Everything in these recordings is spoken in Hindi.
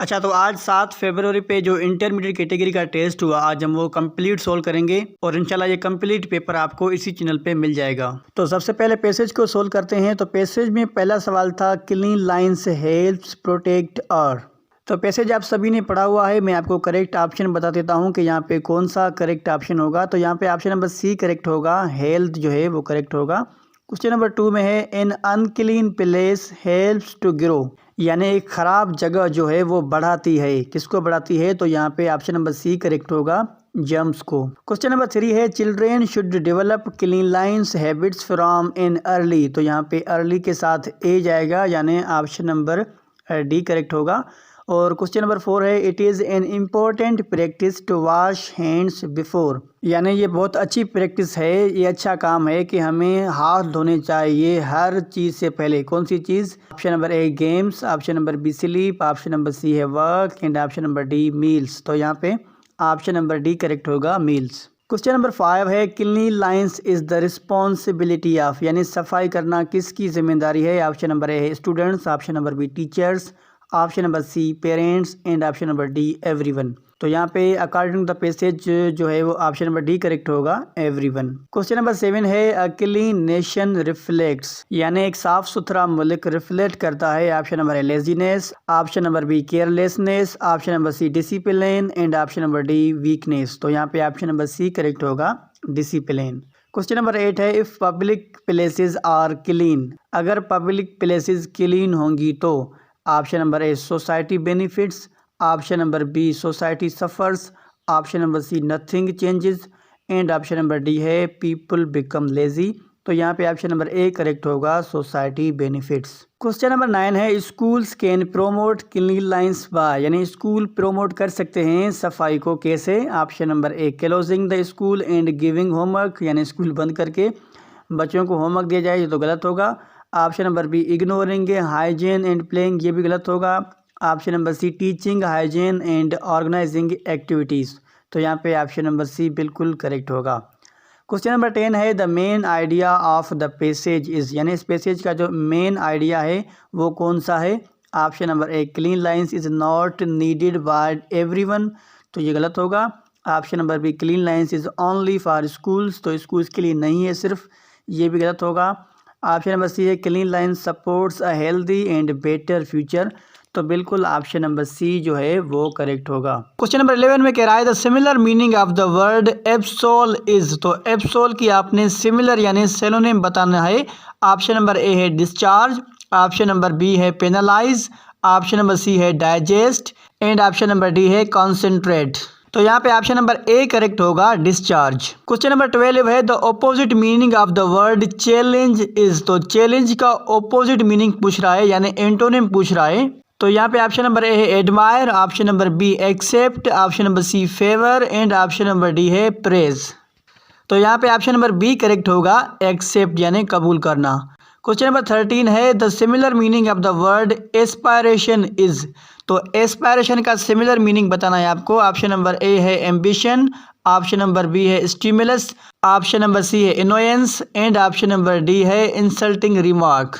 अच्छा, तो आज 7 फरवरी पे जो इंटरमीडिएट कैटेगरी का टेस्ट हुआ, आज हम वो कंप्लीट सोल्व करेंगे और इंशाल्लाह ये कंप्लीट पेपर आपको इसी चैनल पे मिल जाएगा। तो सबसे पहले पैसेज को सोल्व करते हैं। तो पैसेज में पहला सवाल था क्लीन लाइन्स हेल्प्स प्रोटेक्ट अर्थ। तो पैसेज आप सभी ने पढ़ा हुआ है। मैं आपको करेक्ट ऑप्शन बता देता हूँ कि यहाँ पे कौन सा करेक्ट ऑप्शन होगा। तो यहाँ पे ऑप्शन नंबर सी करेक्ट होगा, हेल्थ जो है वो करेक्ट होगा। क्वेश्चन नंबर 2 में है an unclean place helps to grow, यानी एक ख़राब जगह जो है वो बढ़ाती है। किसको बढ़ाती है? तो यहाँ पे ऑप्शन नंबर सी करेक्ट होगा, जर्म्स को। क्वेश्चन नंबर 3 है children should develop clean lines habits from in early. तो यहाँ पे अर्ली के साथ ए जाएगा, यानी ऑप्शन नंबर डी करेक्ट होगा। और क्वेश्चन नंबर 4 है it is an important practice to wash hands before, यानी ये बहुत अच्छी प्रैक्टिस है, ये अच्छा काम है कि हमें हाथ धोने चाहिए हर चीज़ से पहले। कौन सी चीज़? Option number A games, option number B sleep, option number C है work and option number D meals. तो यहाँ पे ऑप्शन नंबर डी करेक्ट होगा, मील्स। क्वेश्चन नंबर 5 है cleanliness is the responsibility of, यानी सफाई करना किसकी जिम्मेदारी है? ऑप्शन नंबर ए है students, option number B teachers, option number C parents and option number D everyone. तो यहाँ पे अकॉर्डिंग टू द पैसेज जो है वो ऑप्शन नंबर डी करेक्ट होगा, एवरीवन। क्वेश्चन नंबर 7 है अ क्लीन नेशन रिफ्लेक्ट्स, यानी एक साफ सुथरा मुल्क रिफ्लेक्ट करता है। ऑप्शन नंबर है laziness, option number B carelessness, option number C discipline and option number D weakness. तो यहाँ पे ऑप्शन नंबर सी करेक्ट होगा, डिसिप्लिन। क्वेश्चन नंबर 8 है if public places are clean, अगर पब्लिक प्लेसेस क्लीन होंगी तो option number A society benefits, option number B society suffers, option number C nothing changes and option number D है पीपल बिकम लेजी। तो यहाँ पे ऑप्शन नंबर ए करेक्ट होगा, सोसाइटी बेनिफिट्स। क्वेश्चन नंबर 9 है schools can promote cleanliness by, यानी स्कूल प्रोमोट कर सकते हैं सफाई को कैसे? Option number A closing the school and giving homework, यानी स्कूल बंद करके बच्चों को होमवर्क दिया जाए, ये तो गलत होगा। Option number B ignoring hygiene and playing, ये भी गलत होगा। Option number C teaching hygiene and organising activities. तो यहाँ पे ऑप्शन नंबर सी बिल्कुल करेक्ट होगा। क्वेश्चन नंबर 10 है the main idea of the passage is, यानी इस पैसेज का जो मेन आइडिया है वो कौन सा है? Option number a clean lines is not needed bye everyone, तो ये गलत होगा। Option number B clean lines is only for schools, तो स्कूल्स के लिए नहीं है सिर्फ, ये भी गलत होगा। ऑप्शन नंबर सी है clean line supports a healthy and better future, तो बिल्कुल ऑप्शन नंबर सी जो है वो करेक्ट होगा। क्वेश्चन नंबर 11 में कह रहा है the similar meaning of the word absolve is, तो एब्सोल की आपने सिमिलर यानी सिनोनिम बताना है। ऑप्शन नंबर ए है डिस्चार्ज, ऑप्शन नंबर बी है पेनलाइज, ऑप्शन नंबर सी है digest and option number D है कॉन्सेंट्रेट। तो यहाँ पे ऑप्शन नंबर ए करेक्ट होगा, डिस्चार्ज। क्वेश्चन नंबर 12 है the opposite meaning of the word challenge is, तो चैलेंज का ऑपोजिट मीनिंग पूछ रहा है, यानी एंटोनिम पूछ रहा है। तो यहाँ पे ऑप्शन नंबर ए है admire, option number B accept, option number C favour and option number D है प्रेज। तो यहाँ पे ऑप्शन नंबर बी करेक्ट होगा, एक्सेप्ट यानी कबूल करना। क्वेश्चन नंबर 13 है the similar meaning of the word aspiration is, तो एस्पायरेशन का सिमिलर मीनिंग बताना है आपको। ऑप्शन नंबर ए है एम्बिशन, ऑप्शन नंबर बी है स्टिमुलस, ऑप्शन नंबर सी है annoyance and option number D है इंसल्टिंग रिमार्क।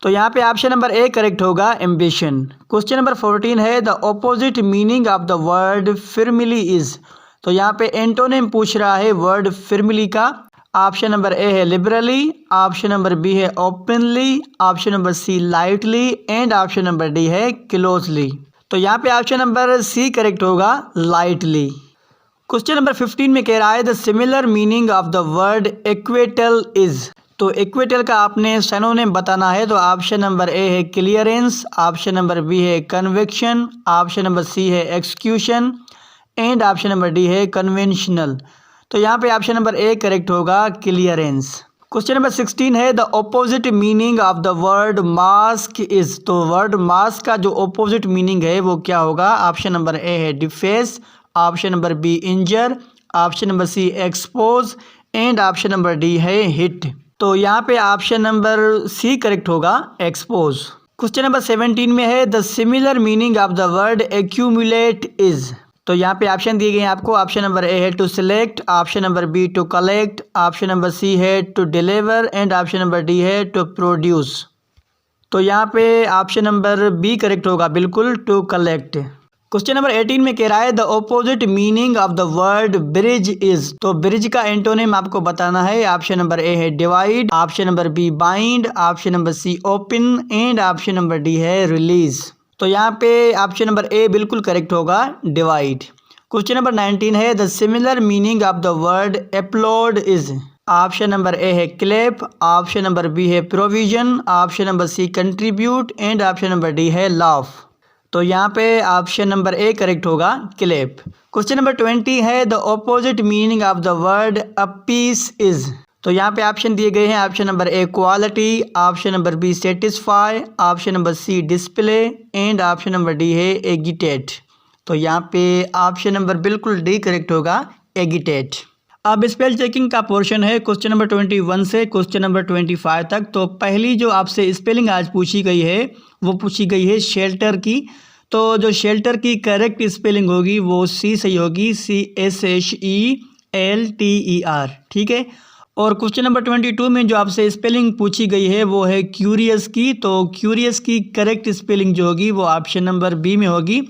तो यहाँ पे ऑप्शन नंबर ए करेक्ट होगा, एम्बिशन। क्वेश्चन नंबर 14 है the opposite meaning of the word firmly is, तो यहाँ पे एंटोनिम पूछ रहा है वर्ड फिर्मली का। ऑप्शन नंबर ए है लिबरली, ऑप्शन नंबर बी है openly, option number C lightly and option number D है क्लोजली। तो यहाँ पे ऑप्शन नंबर सी करेक्ट होगा, लाइटली। क्वेश्चन नंबर 15 में कह रहा है the similar meaning of the word इक्वेटल इज, तो इक्वेटल का आपने सिनोनिम बताना है। तो ऑप्शन नंबर ए है क्लियरेंस, ऑप्शन नंबर बी है कन्विक्शन, ऑप्शन नंबर सी है execution and option number D है कन्वेंशनल। तो यहाँ पे ऑप्शन नंबर ए करेक्ट होगा, क्लियरेंस। क्वेश्चन नंबर 16 है the opposite meaning of the word mask is, तो वर्ड मास्क का जो ऑपोजिट मीनिंग है वो क्या होगा? ऑप्शन नंबर ए है deface, option number B injure, option number C expose and option number D है हिट। तो यहाँ पे ऑप्शन नंबर सी करेक्ट होगा, एक्सपोज। क्वेश्चन नंबर 17 में है the similar meaning of the word accumulate is, तो यहाँ पे ऑप्शन दिए गए हैं आपको। ऑप्शन नंबर ए है to select, option number B to collect, option number C है to deliver and option number D है टू प्रोड्यूस। तो यहाँ पे ऑप्शन नंबर बी करेक्ट होगा, बिल्कुल, टू कलेक्ट। क्वेश्चन नंबर 18 में कह रहा है the opposite meaning of the word bridge is. तो ब्रिज का एंटोनिम आपको बताना है। ऑप्शन नंबर ए है divide, option number B bind, option number C open and option number D है रिलीज। तो यहाँ पे ऑप्शन नंबर ए बिल्कुल करेक्ट होगा, डिवाइड। क्वेश्चन नंबर 19 है the similar meaning of the word applaud is. Option number A है क्लैप, ऑप्शन नंबर बी है provision, option number C contribute and option number D है लाफ। तो यहाँ पे ऑप्शन नंबर ए करेक्ट होगा, क्लैप। क्वेश्चन नंबर 20 है the opposite meaning of the word appease is. तो यहाँ पे ऑप्शन दिए गए हैं। Option number A quality, option number B satisfy, option number C display and option number D है एगिटेट। तो यहाँ पे ऑप्शन नंबर बिल्कुल डी करेक्ट होगा, एगिटेट। अब स्पेल चेकिंग का पोर्शन है क्वेश्चन नंबर 21 से क्वेश्चन नंबर 25 तक। तो पहली जो आपसे स्पेलिंग आज पूछी गई है वो पूछी गई है शेल्टर की। तो जो शेल्टर की करेक्ट स्पेलिंग होगी वो सी सही होगी, CSHELTER, ठीक है। और क्वेश्चन नंबर 22 में जो आपसे स्पेलिंग पूछी गई है वो है क्यूरियस की। तो क्यूरियस की करेक्ट स्पेलिंग जो होगी वो ऑप्शन नंबर बी में होगी,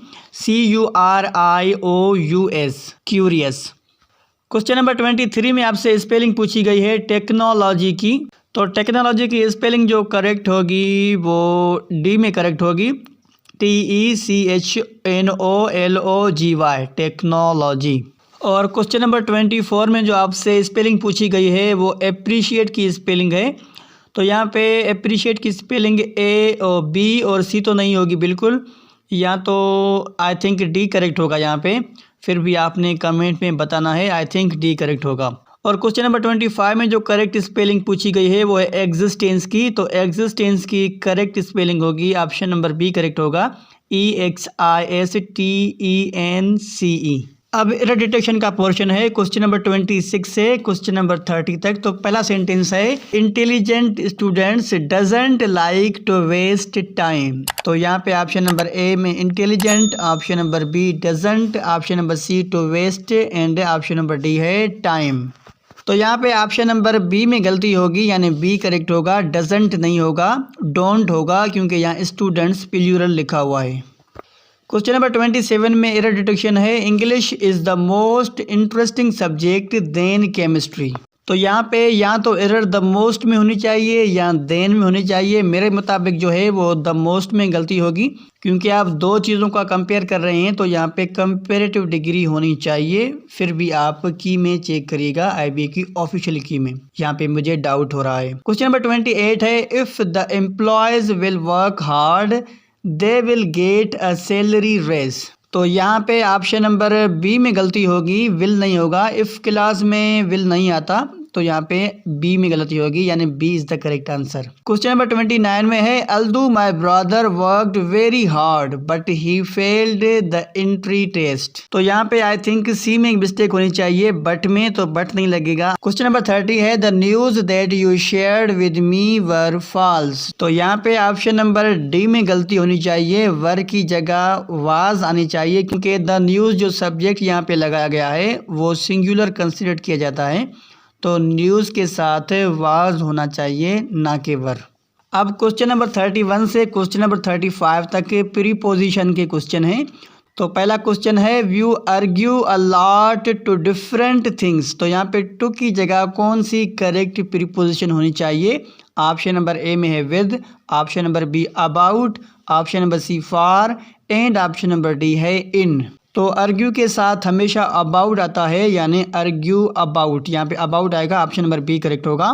CURIOUS, क्यूरियस। क्वेश्चन नंबर 23 में आपसे स्पेलिंग पूछी गई है टेक्नोलॉजी की। तो टेक्नोलॉजी की स्पेलिंग जो करेक्ट होगी वो डी में करेक्ट होगी, TECHNOLOGY, टेक्नोलॉजी। और क्वेश्चन नंबर 24 में जो आपसे स्पेलिंग पूछी गई है वो एप्रिशिएट की स्पेलिंग है। तो यहाँ पे एप्रिशिएट की स्पेलिंग ए और बी और सी तो नहीं होगी बिल्कुल, या तो आई थिंक डी करेक्ट होगा यहाँ पे। फिर भी आपने कमेंट में बताना है, आई थिंक डी करेक्ट होगा। और क्वेश्चन नंबर 25 में जो करेक्ट स्पेलिंग पूछी गई है वो है एग्जिस्टेंस की। तो एग्जिस्टेंस की करेक्ट स्पेलिंग होगी, ऑप्शन नंबर बी करेक्ट होगा, EXISTENCE। अब एरर डिटेक्शन का पोर्शन है क्वेश्चन नंबर 26 से क्वेश्चन नंबर 30 तक। तो पहला सेंटेंस है intelligent students doesn't like to waste time. तो यहाँ पे ऑप्शन नंबर ए में intelligent, option number B doesn't, option number C to waste and option number D है टाइम। तो यहाँ पे ऑप्शन नंबर बी में गलती होगी, यानी बी करेक्ट होगा, डजंट नहीं होगा, डोंट होगा, क्योंकि यहाँ स्टूडेंट्स प्लूरल लिखा हुआ है। क्वेश्चन नंबर 27 में एरर डिटेक्शन है English is the most interesting subject than chemistry. तो यहाँ पे या तो एरर द मोस्ट में होनी चाहिए या देन में होनी चाहिए। मेरे मुताबिक जो है वो द मोस्ट में गलती होगी, क्योंकि आप दो चीज़ों का कंपेयर कर रहे हैं। तो यहाँ पे कंपेरेटिव डिग्री होनी चाहिए। फिर भी आप की में चेक करिएगा, IB की ऑफिशियल की में। यहाँ पे मुझे डाउट हो रहा है। क्वेश्चन नंबर 28 है if the employees will work hard they will get a salary raise. तो यहाँ पे ऑप्शन नंबर बी में गलती होगी, विल नहीं होगा। इफ़ क्लास में विल नहीं आता, तो यहाँ पे बी में गलती होगी, यानी B is the correct answer. Question number 29 में है although my brother worked very hard but he failed the entry test. तो यहाँ पे आई थिंक सी में एक मिस्टेक होनी चाहिए, बट में, तो बट नहीं लगेगा। क्वेश्चन नंबर 30 है the news that you shared with me were false. तो यहाँ पे ऑप्शन नंबर डी में गलती होनी चाहिए, वर की जगह वाज आनी चाहिए, क्योंकि द न्यूज़ जो सब्जेक्ट यहाँ पे लगाया गया है वो सिंगुलर कंसिडर किया जाता है। तो न्यूज़ के साथ वाज होना चाहिए, ना कि वर। अब क्वेश्चन नंबर 31 से क्वेश्चन नंबर 35 तक के प्रीपोजिशन के क्वेश्चन हैं। तो पहला क्वेश्चन है we argue a lot to different things. तो यहाँ पे टू की जगह कौन सी करेक्ट प्रीपोजिशन होनी चाहिए? ऑप्शन नंबर ए में है with, option number B about, option number C for and option number D है इन। तो आर्ग्यू के साथ हमेशा अबाउट आता है, यानी आर्ग्यू अबाउट, यहाँ पे अबाउट आएगा, ऑप्शन नंबर बी करेक्ट होगा।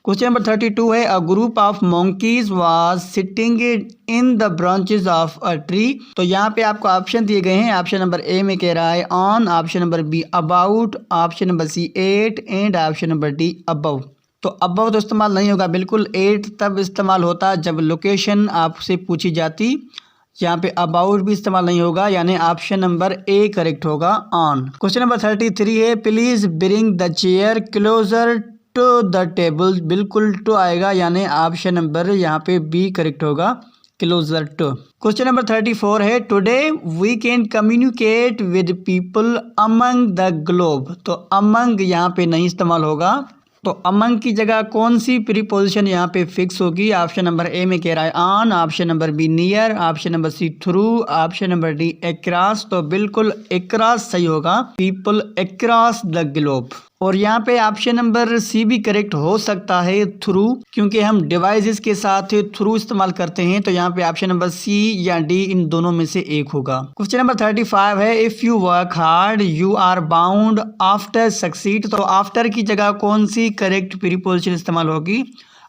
क्वेश्चन नंबर 32 है a group of monkeys was sitting in the branches of a tree. तो यहाँ पे आपको ऑप्शन दिए गए हैं। ऑप्शन नंबर ए में कह रहा है on, option number B about, option number C at and option number D above. तो अबव तो इस्तेमाल नहीं होगा बिल्कुल, एट तब इस्तेमाल होता जब लोकेशन आपसे पूछी जाती। यहाँ पे अबाउट भी इस्तेमाल नहीं होगा, यानी ऑप्शन नंबर ए करेक्ट होगा, ऑन। क्वेश्चन नंबर 33 है please bring the chair closer to the table. बिल्कुल टू आएगा, यानी ऑप्शन नंबर यहाँ पे बी करेक्ट होगा, क्लोजर टू। क्वेश्चन नंबर 34 है today we can communicate with people among the globe. तो अमंग यहाँ पे नहीं इस्तेमाल होगा, तो अमंग की जगह कौन सी प्रीपोजिशन यहाँ पे फिक्स होगी? ऑप्शन नंबर ए में कह रहा है on, option number B near, option number C through, option number D across. तो बिल्कुल अक्रॉस सही होगा, पीपल अक्रॉस द ग्लोब। और यहाँ पे ऑप्शन नंबर सी भी करेक्ट हो सकता है, थ्रू, क्योंकि हम डिवाइसेस के साथ थ्रू इस्तेमाल करते हैं। तो यहाँ पे ऑप्शन नंबर सी या डी इन दोनों में से एक होगा। क्वेश्चन नंबर 35 है, if you work hard you are bound after succeed. तो आफ्टर की जगह कौन सी करेक्ट प्रीपोजिशन इस्तेमाल होगी?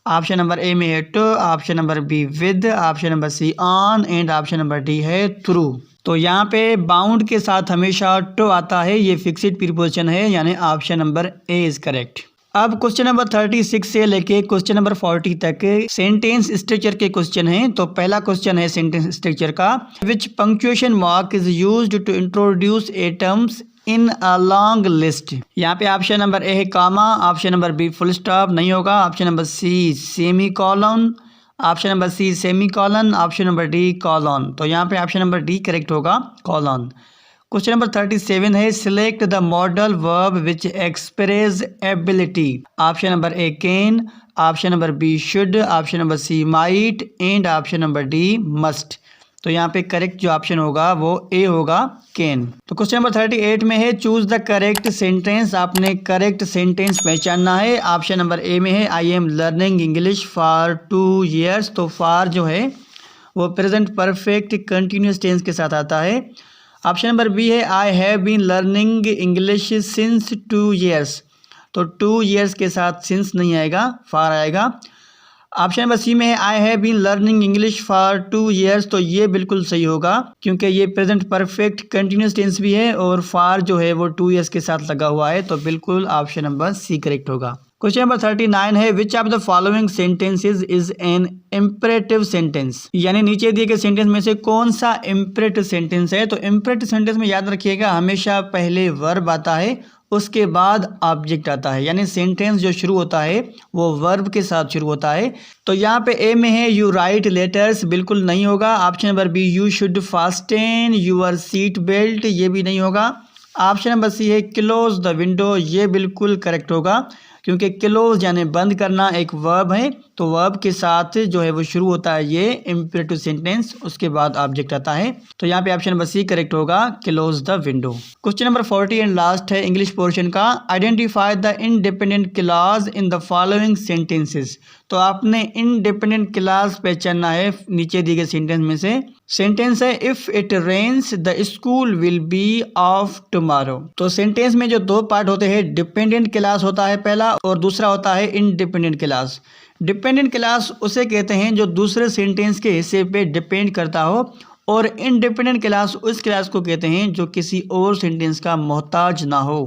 ऑप्शन नंबर ए में है to, option number B with, option number C on and option number D है थ्रू। तो यहाँ पे बाउंड के साथ हमेशा टू आता है, ये फिक्स्ड प्रीपोजिशन है, यानी option number A is correct. अब क्वेश्चन नंबर 36 से लेके क्वेश्चन नंबर 40 तक सेंटेंस स्ट्रक्चर के क्वेश्चन हैं। तो पहला क्वेश्चन है सेंटेंस स्ट्रक्चर का, which punctuation mark is used to introduce items in a long list. यहाँ पे ऑप्शन नंबर ए है comma, option number B full stop नहीं होगा, option number C semicolon, option number C semicolon, option number D colon. तो यहाँ पे ऑप्शन नंबर डी करेक्ट होगा, कॉलन। क्वेश्चन नंबर 37 है, select the modal verb which express ability. Option number A can, option number B should, option number C might and option number D must. तो यहाँ पे करेक्ट जो ऑप्शन होगा वो ए होगा, कैन। तो क्वेश्चन नंबर 38 में है, चूज द करेक्ट सेंटेंस। आपने करेक्ट सेंटेंस पहचानना है। ऑप्शन नंबर ए में है, I am learning English for 2 years। तो फॉर जो है वो प्रेजेंट परफेक्ट कंटिन्यूस टेंस के साथ आता है। ऑप्शन नंबर बी है, I have been learning English since 2 years। तो 2 years के साथ सिंस नहीं आएगा, फॉर आएगा। ऑप्शन नंबर सी में है, I have been learning English for 2 years। तो ये बिल्कुल सही होगा, क्योंकि ये प्रेजेंट परफेक्ट कंटिन्यूस टेंस भी है और फॉर जो है वो 2 years के साथ लगा हुआ है। तो बिल्कुल ऑप्शन नंबर सी करेक्ट होगा। क्वेश्चन नंबर 39 है, which of the following sentences is an imperative sentence. यानी नीचे दिए गए सेंटेंस में से कौन सा इम्परेटिव सेंटेंस है? तो इम्परेटिव सेंटेंस में याद रखिएगा हमेशा पहले वर्ब आता है, उसके बाद ऑब्जेक्ट आता है, यानी सेंटेंस जो शुरू होता है वो वर्ब के साथ शुरू होता है। तो यहाँ पे ए में है, यू राइट लेटर्स, बिल्कुल नहीं होगा। Option number B, you should fasten your seat belt, ये भी नहीं होगा। ऑप्शन नंबर सी है, क्लोज द विंडो, ये बिल्कुल करेक्ट होगा, क्योंकि क्लोज यानी बंद करना एक वर्ब है। तो वर्ब के साथ जो है वो शुरू होता है ये इम्परेटिव सेंटेंस, उसके बाद ऑब्जेक्ट आता है। तो यहाँ पे ऑप्शन नंबर सी करेक्ट होगा, close the window. Question number 40 and last है इंग्लिश पोर्शन का, identify the independent clause in the following sentences. तो आपने इंडिपेंडेंट क्लॉज पहचानना है नीचे दिए गए सेंटेंस में से। सेंटेंस है, if it rains the school will be off tomorrow. तो सेंटेंस में जो दो पार्ट होते हैं, डिपेंडेंट क्लॉज होता है पहला और दूसरा होता है इंडिपेंडेंट क्लॉज। डिपेंडेंट क्लॉज उसे कहते हैं जो दूसरे सेंटेंस के हिस्से पे डिपेंड करता हो, और इंडिपेंडेंट क्लॉज उस क्लॉज को कहते हैं जो किसी और सेंटेंस का मोहताज ना हो।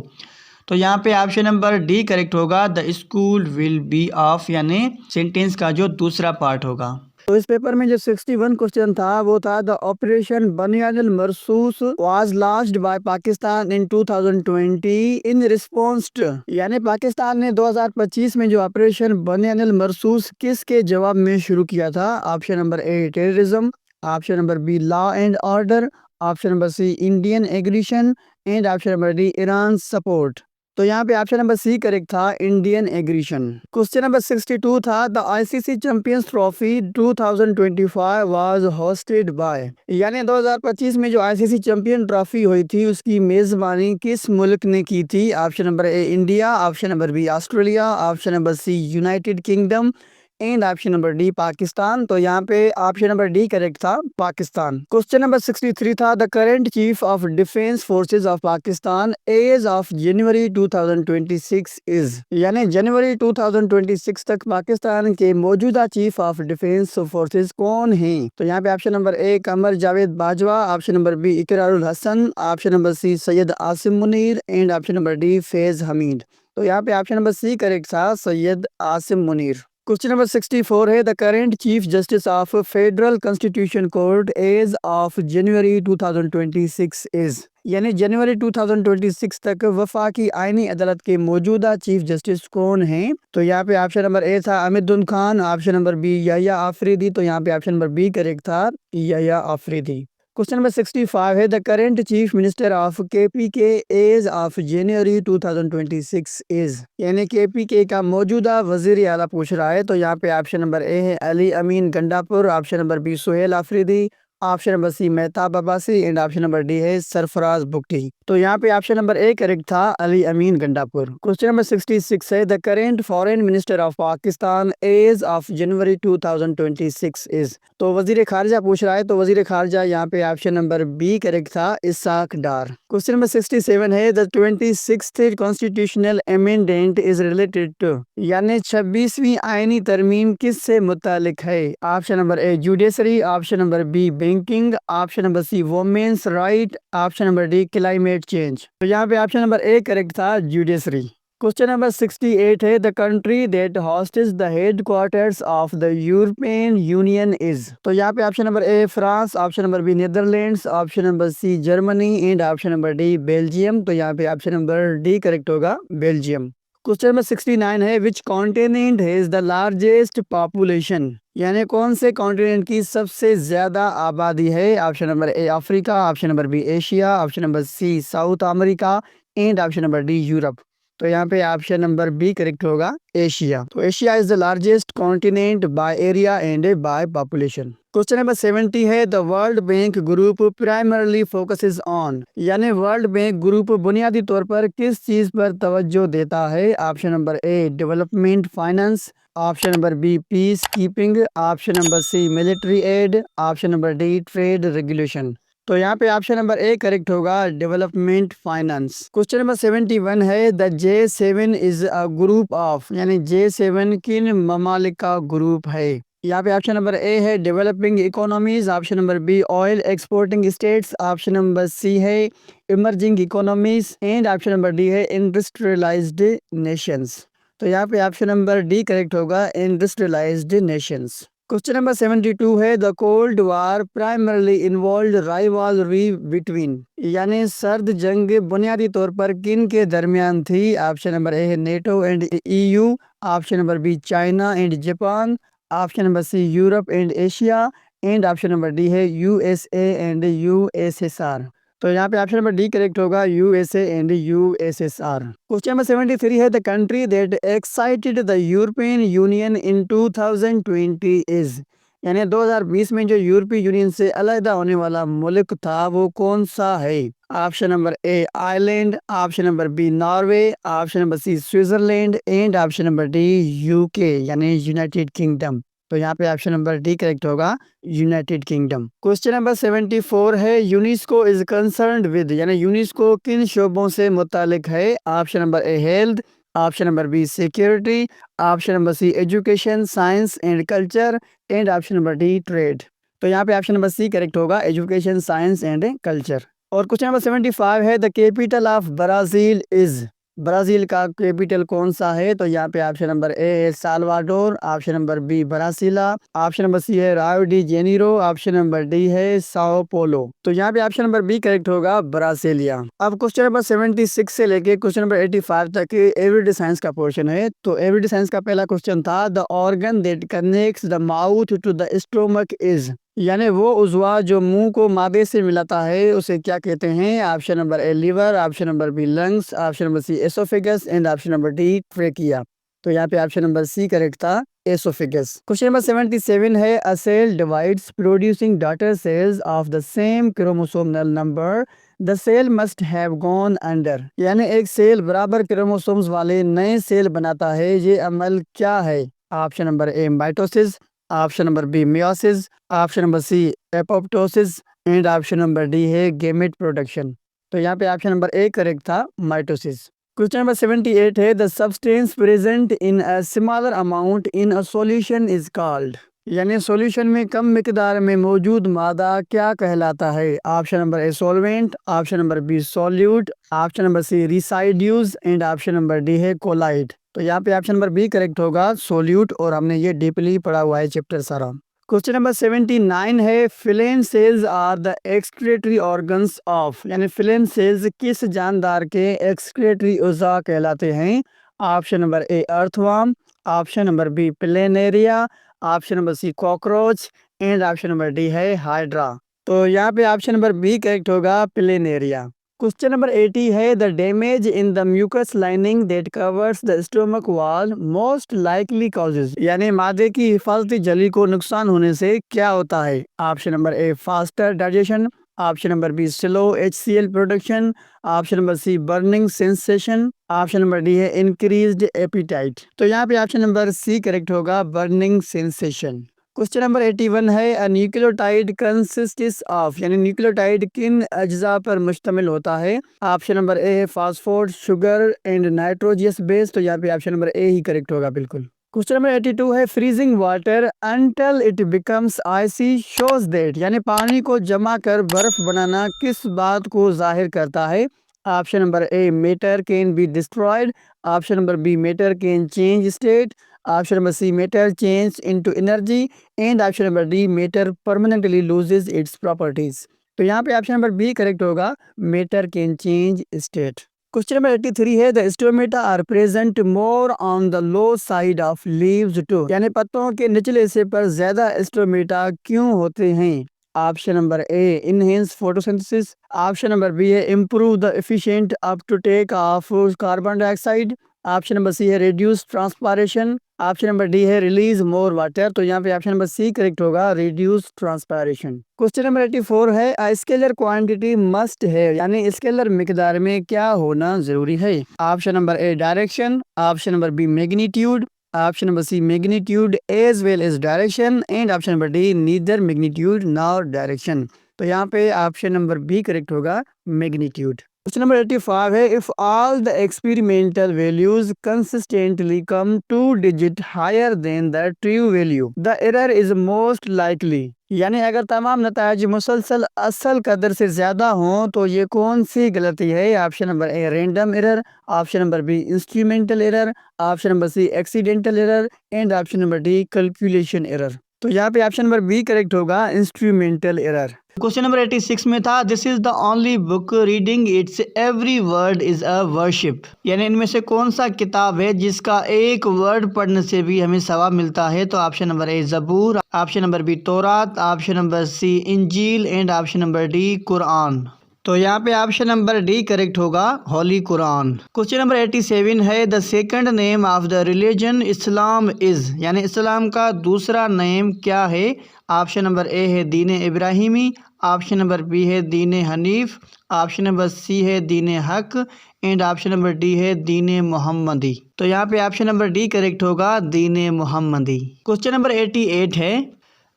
तो यहाँ पे ऑप्शन नंबर डी करेक्ट होगा, the school will be of, यानी सेंटेंस का जो दूसरा पार्ट होगा। तो इस पेपर में जो 61 क्वेश्चन था वो था, the operation Bunyan Marsoos was launched by Pakistan in 2020 in response to. यानी पाकिस्तान ने 2025 में जो ऑपरेशन बनियान मरसूस किसके जवाब में शुरू किया था? Option number A terrorism, option number B law and order, option number C Indian aggression and option number D Iran support. तो यहाँ पे ऑप्शन नंबर सी करेक्ट था, इंडियन एग्रीशन। क्वेश्चन नंबर 62 था, the ICC champions trophy 2025 was hosted by. यानी 2025 में जो आईसीसी चैंपियन ट्रॉफी हुई थी उसकी मेजबानी किस मुल्क ने की थी? Option number A India, option number B Australia, option number C United Kingdom and option number D Pakistan. तो यहाँ पे ऑप्शन नंबर डी करेक्ट था, पाकिस्तान। क्वेश्चन नंबर 63 था, the current chief of defence forces of Pakistan as of January 2026 is. यानी जनवरी 2026 तक पाकिस्तान के मौजूदा चीफ ऑफ डिफेंस फोर्सेज कौन हैं? तो यहाँ पे option number A Qamar Javed Bajwa, option number B Iqrarul Hasan, option number C Syed Asim Munir and option number D Faiz Hameed. तो यहाँ पे ऑप्शन नंबर सी करेक्ट था, सैयद आसिम मुनीर। क्वेश्चन नंबर 64 है, the current chief justice of federal constitution court as of January 2026 is. यानी जनवरी 2026 तक वफाकी आईनी अदालत के मौजूदा चीफ जस्टिस कौन हैं? तो यहाँ पे ऑप्शन नंबर ए था Amidun Khan, option number B Yahya Afridi. तो यहाँ पे ऑप्शन नंबर बी करेक्ट था, याया आफरीदी। क्वेश्चन नंबर 65 है the current chief minister of KPK as of January 2026 is, यानी केपीके का मौजूदा वजीर आला पूछ रहा है। तो यहाँ पे ऑप्शन नंबर ए है Ali Amin Gandapur, option number B Suhail Afridi, option number C Mehtab Abbasi and option number D है सरफराज बुगटी। तो यहाँ पे ऑप्शन नंबर ए करेक्ट था, अली अमीन गंडापुर। क्वेश्चन नंबर 66 है the current foreign minister of Pakistan as of January 2026 is. तो वजीर खारजा पूछ रहा है, तो वजीर खारजा यहाँ पे ऑप्शन नंबर बी करेक्ट था, इसाक डार। क्वेश्चन नंबर 67 है the 26th constitutional amendment is related to, यानी 26वीं आईनी तरमीम किस से मुतालिक है। Option number A judiciary, option number B banking, option number C women's right, option number D climate change. तो यहाँ पे ऑप्शन नंबर ए करेक्ट था, जुडिशरी। क्वेश्चन नंबर 68 है the country that hosts the headquarters of the European union is. तो यहाँ पे option number A France, option number B Netherlands, option number C Germany and option number D Belgium. तो यहाँ पे ऑप्शन नंबर डी करेक्ट होगा, बेल्जियम। क्वेश्चन नंबर 69 है which continent has the largest population, यानी कौन से कॉन्टिनेंट की सबसे ज्यादा आबादी है। Option number A Africa, option number B Asia, option number C South America and option number D Europe. तो यहाँ पे ऑप्शन नंबर बी करेक्ट होगा, एशिया। तो Asia is the largest continent by area and by population. Question number 70 है the world bank group primarily focuses on, यानी वर्ल्ड बैंक ग्रुप बुनियादी तौर पर किस चीज पर तवज्जो देता है। Option number A development finance, option number B peacekeeping, option number C military aid, option number D trade regulation. तो यहाँ पे ऑप्शन नंबर ए करेक्ट होगा, डेवलपमेंट फाइनेंस। क्वेश्चन नंबर 71 है the J7 is a group of, यानी J7 किन ममालिक का ग्रुप है। यहाँ पे ऑप्शन नंबर ए है developing economies, option number B oil exporting states, option number C है emerging economies and option number D है इंडस्ट्रियलाइज्ड नेशंस। तो यहाँ पे ऑप्शन नंबर डी करेक्ट होगा, इंडस्ट्रियलाइज्ड नेशंस। क्वेश्चन नंबर 72 है the cold war primarily involved rivalry between, यानी सर्द जंग बुनियादी तौर पर किन के दरमियान थी। ऑप्शन नंबर ए है NATO and EU, option number B China and Japan, option number C Europe and Asia and option number D है USA एंड USSR। तो यहाँ पे ऑप्शन नंबर डी करेक्ट होगा, USA and USSR। Question number 73 है the country that exited the European union in 2020 is, यानी 2020 में जो यूरोपीय यूनियन से अलहदा होने वाला मुल्क था वो कौन सा है। Option number A Ireland, option number B Norway, option number C Switzerland and option number D UK यानी यूनाइटेड किंगडम। तो यहाँ पे ऑप्शन नंबर डी करेक्ट होगा, यूनाइटेड किंगडम। क्वेश्चन नंबर 74 है यूनेस्को इज कंसर्न्ड विद, यानी यूनेस्को किन शोबों से मुतालिक है। Option number A health, option number B security, option number C education science and culture and option number D trade. तो यहाँ पे ऑप्शन नंबर सी करेक्ट होगा, एजुकेशन साइंस एंड कल्चर। और क्वेश्चन नंबर 75 है the capital of Brazil is, Brazil का कैपिटल कौन सा है। तो यहाँ पे ऑप्शन नंबर ए है Salvador, option number B Brasilia, option number C है Rio de Janeiro, option number D है साओ पोलो। तो यहाँ पे ऑप्शन नंबर बी करेक्ट होगा, ब्रासिलिया। अब क्वेश्चन नंबर 76 से लेके क्वेश्चन नंबर 85 तक एवरीडे साइंस का पोर्शन है। तो एवरीडे साइंस का पहला क्वेश्चन था the organ that connects the mouth to the stomach is, यानी वो उज़वा जो मुंह को मादे से मिलाता है उसे क्या कहते हैं। Option number A liver, option number B lungs, option number C oesophagus and option number D trachea. तो यहाँ पे ऑप्शन नंबर सी करेक्ट था, एसोफेगस। क्वेश्चन नंबर 77 है a cell divides producing daughter cells of the same chromosomal number the cell must have gone under, यानी एक सेल बराबर क्रोमोसोम्स वाले नए सेल बनाता है, ये अमल क्या है। Option number A mitosis, option number B meiosis, option number C apoptosis and option number D है गेमेट प्रोडक्शन। तो यहाँ पे ऑप्शन नंबर ए करेक्ट था, माइटोसिस। क्वेश्चन नंबर 78 है the substance present in a smaller amount in a solution is called, यानी सॉल्यूशन में कम मिकदार में मौजूद मादा क्या कहलाता है। Option number A solvent, option number B solute, option number C रिसाइड्यूज and option number D है कोलाइड। तो यहाँ पे ऑप्शन नंबर बी करेक्ट होगा, सोल्यूट, और हमने ये डीपली पढ़ा हुआ है चैप्टर सारा। क्वेश्चन नंबर 79 है flame cells are the excretory organs of, यानी फिलेन सेल्स किस जानदार के एक्सक्रीटरी उज़ा कहलाते हैं। Option number A earthworm, option number B planaria, option number C cockroach and option number D है हाइड्रा। तो यहाँ पे ऑप्शन नंबर बी करेक्ट होगा, प्लेन एरिया। क्वेश्चन नंबर 80 है the damage in the mucus lining that covers the stomach wall most likely causes, यानी मादे की हिफाजती झिल्ली को नुकसान होने से क्या होता है। Option number A faster digestion, option number B slow HCl production, option number C burning sensation, option number D है इंक्रीज्ड एपिटाइट। तो यहाँ पे ऑप्शन नंबर सी करेक्ट होगा, बर्निंग सेंसेशन। क्वेश्चन नंबर 81 है अ न्यूक्लियोटाइड कंसिस्ट्स ऑफ, यानी न्यूक्लियोटाइड किन अज्जा पर मुश्तमिल होता है। ऑप्शन नंबर ए है phosphate, sugar and nitrogenous base. तो यहाँ पे ऑप्शन नंबर ए ही करेक्ट होगा बिल्कुल। क्वेश्चन नंबर 82 है freezing water until it becomes icy shows that, यानी पानी को जमा कर बर्फ बनाना किस बात को जाहिर करता है। Option number A matter can be destroyed, option number B matter can change state, option number C matter change into energy, and option number D matter permanently loses its properties. तो यहाँ पे ऑप्शन नंबर बी करेक्ट होगा, matter can change state. Question number 83 है the stomata are present more on the low side of leaves to, यानी पत्तों के निचले हिस्से पर ज्यादा स्टोमेटा क्यों होते हैं। Option number A enhance photosynthesis, option number B है improve the efficient uptake of carbon dioxide, option number C है reduce transpiration, option number D है रिलीज मोर वाटर। तो यहाँ पे ऑप्शन नंबर सी करेक्ट होगा, रिड्यूस ट्रांसपायरेशन। क्वेश्चन नंबर 84 है अ स्केलर क्वांटिटी मस्ट है, यानी स्केलर मिकदार में क्या होना जरूरी है। Option number A direction, option number B magnitude, option number C magnitude as well as direction, and option number D neither magnitude nor direction. तो यहाँ पे ऑप्शन नंबर बी करेक्ट होगा, मैग्नीट्यूड। क्वेश्चन नंबर 85 है if all the experimental values consistently come 2 digit higher than the true value the error is most likely, यानी अगर तमाम नताइज मुसलसल असल कदर से ज्यादा हों तो ये कौन सी गलती है। Option number A random error, option number B instrumental error, option number C accidental error, and option number D calculation error. तो यहाँ पे ऑप्शन नंबर बी करेक्ट होगा, इंस्ट्रूमेंटल एरर। क्वेश्चन नंबर 86 में था this is the only book reading its every word is a worship, यानी इनमें से कौन सा किताब है जिसका एक वर्ड पढ़ने से भी हमें सवाब मिलता है। तो ऑप्शन नंबर ए जबूर, ऑप्शन नंबर बी तौरात, ऑप्शन नंबर सी इंजील, एंड ऑप्शन नंबर डी कुरान। तो यहाँ पे ऑप्शन नंबर डी करेक्ट होगा, होली कुरान। क्वेश्चन नंबर 87 है the second name of the religion Islam is, यानी इस्लाम का दूसरा नेम क्या है। ऑप्शन नंबर ए है दीन इब्राहिमी, ऑप्शन नंबर बी है दीन हनीफ, ऑप्शन नंबर सी है दीन हक, एंड ऑप्शन नंबर डी है दीन मोहम्मदी। तो यहाँ पे ऑप्शन नंबर डी करेक्ट होगा, दीन मोहम्मदी। क्वेश्चन नंबर 88 है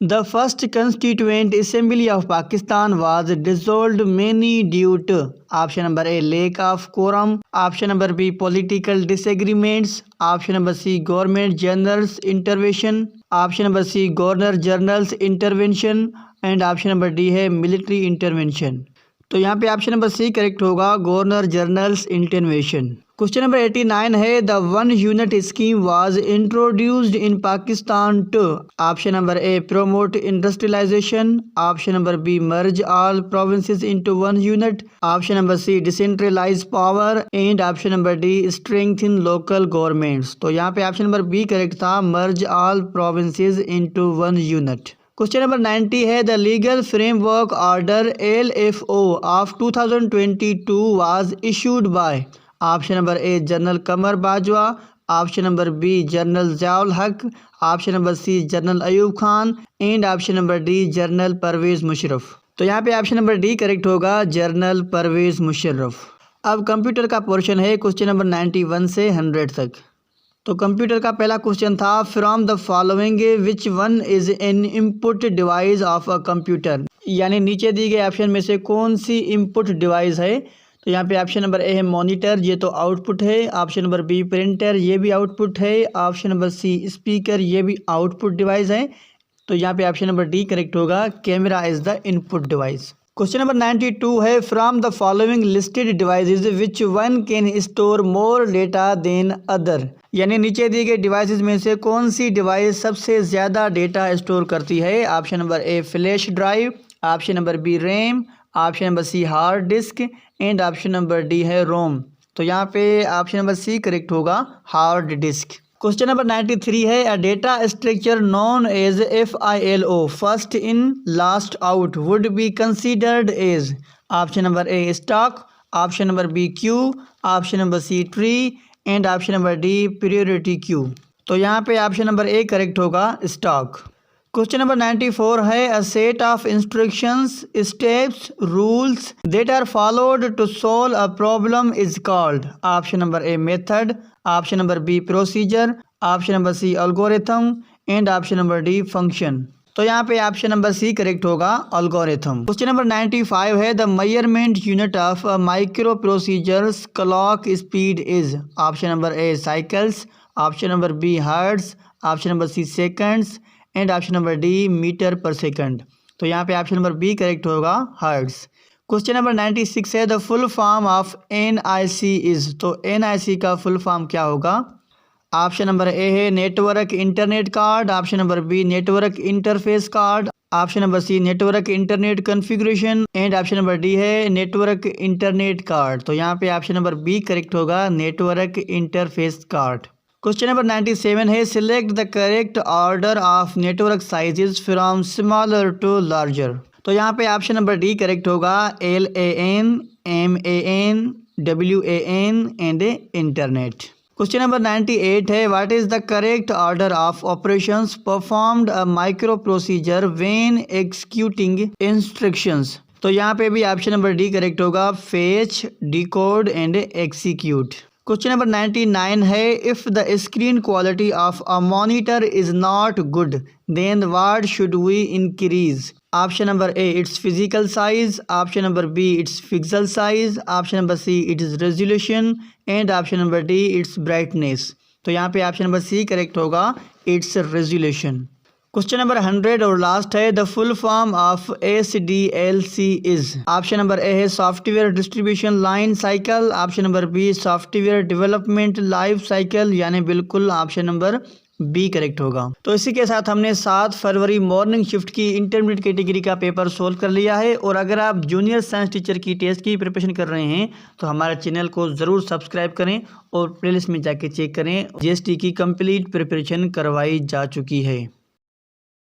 the first constituent assembly of Pakistan was dissolved mainly due to. Option number A lack of quorum, option number B political disagreements, option number C government general's intervention, option number C governor general's intervention, and option number D है मिलिट्री इंटरवेंशन। तो यहाँ पे ऑप्शन नंबर सी करेक्ट होगा, governor general's intervention. Question number 89 है the one unit scheme was introduced in Pakistan to. Option number A promote industrialisation, option number B merge all provinces into one unit, option number C decentralise power, and option number D strengthen local governments. तो यहाँ पे ऑप्शन नंबर बी करेक्ट था, merge all provinces into one unit. Question number 90 है the legal framework order LFO of 2022 was issued by. Option number A general Qamar Bajwa, option number B general Ziaul Haq, option number C general Ayub Khan, and option number D general Pervez Musharraf. तो यहाँ पे ऑप्शन नंबर डी करेक्ट होगा, जनरल परवेज़ मुशर्रफ। अब कंप्यूटर का पोर्शन है क्वेश्चन नंबर 91 से 100 तक। तो कंप्यूटर का पहला क्वेश्चन था from the following which one is an input device of a computer, यानी नीचे दी गए ऑप्शन में से कौन सी इनपुट डिवाइस है। तो यहाँ पे ऑप्शन नंबर ए है मॉनिटर, ये तो आउटपुट है, ऑप्शन नंबर बी प्रिंटर, ये भी आउटपुट है, ऑप्शन नंबर सी स्पीकर, ये भी आउटपुट डिवाइस है। तो यहाँ पे ऑप्शन नंबर डी करेक्ट होगा, camera is the input device. Question number 92 है from the following listed devices which one can store more data than other, यानी नीचे दिए गए डिवाइसेज में से कौन सी डिवाइस सबसे ज़्यादा डेटा स्टोर करती है। Option number A flash drive, option number B RAM, option number C hard disk, and option number D है रोम। तो यहाँ पे ऑप्शन नंबर सी करेक्ट होगा, हार्ड डिस्क। क्वेश्चन नंबर 93 है a data structure known as FILO first in last out would be considered as. Option number A stack, option number B queue, option number C tree and option number D priority Q. तो यहाँ पे ऑप्शन नंबर ए करेक्ट होगा स्टॉक। क्वेश्चन नंबर 94 है a set of instructions steps rules that are followed to solve a problem is called. Option number A method, option number B procedure, option number C algorithm and option number D function. तो यहाँ पे ऑप्शन नंबर सी करेक्ट होगा एल्गोरिथम। क्वेश्चन नंबर 95 है the measurement unit of microprocessor's clock speed is. Option number A cycles, option number B hertz, option number C seconds and option number D metre per second. तो यहाँ पे ऑप्शन नंबर बी करेक्ट होगा हर्ट्ज। क्वेश्चन नंबर 96 है the full form of NIC is. तो NIC का फुल फॉर्म क्या होगा। ऑप्शन नंबर ए है network internet card, option number B network interface card, option number C network internet configuration and option number D है नेटवर्क इंटरनेट कार्ड। तो यहाँ पे ऑप्शन नंबर बी करेक्ट होगा network interface card. Question number 97 है select the correct order of network sizes from smaller to larger. तो यहाँ पे ऑप्शन नंबर डी करेक्ट होगा LAN, MAN, WAN and internet. Question number 98 है what is the correct order of operations performed a microprocessor when executing instructions. तो यहाँ पे भी ऑप्शन नंबर डी करेक्ट होगा fetch, decode and execute. Question number 99 है if the screen quality of a monitor is not good then what should we increase. Option number A its physical size, option number B its pixel size, option number C it is resolution and option number D its brightness. तो यहाँ पे ऑप्शन नंबर सी करेक्ट होगा इट्स रेजोल्यूशन। क्वेश्चन नंबर 100 और लास्ट है the full form of SDLC is. Option number A है software distribution line cycle, option number B software development life cycle, यानी बिल्कुल ऑप्शन नंबर बी करेक्ट होगा। तो इसी के साथ हमने 7 फरवरी मॉर्निंग शिफ्ट की इंटरमीडिएट कैटेगरी का पेपर सोल्व कर लिया है। और अगर आप जूनियर साइंस टीचर की टेस्ट की प्रिपरेशन कर रहे हैं तो हमारे चैनल को ज़रूर सब्सक्राइब करें और प्लेलिस्ट में जाके चेक करें। GST की कंप्लीट प्रिपरेशन करवाई जा चुकी है।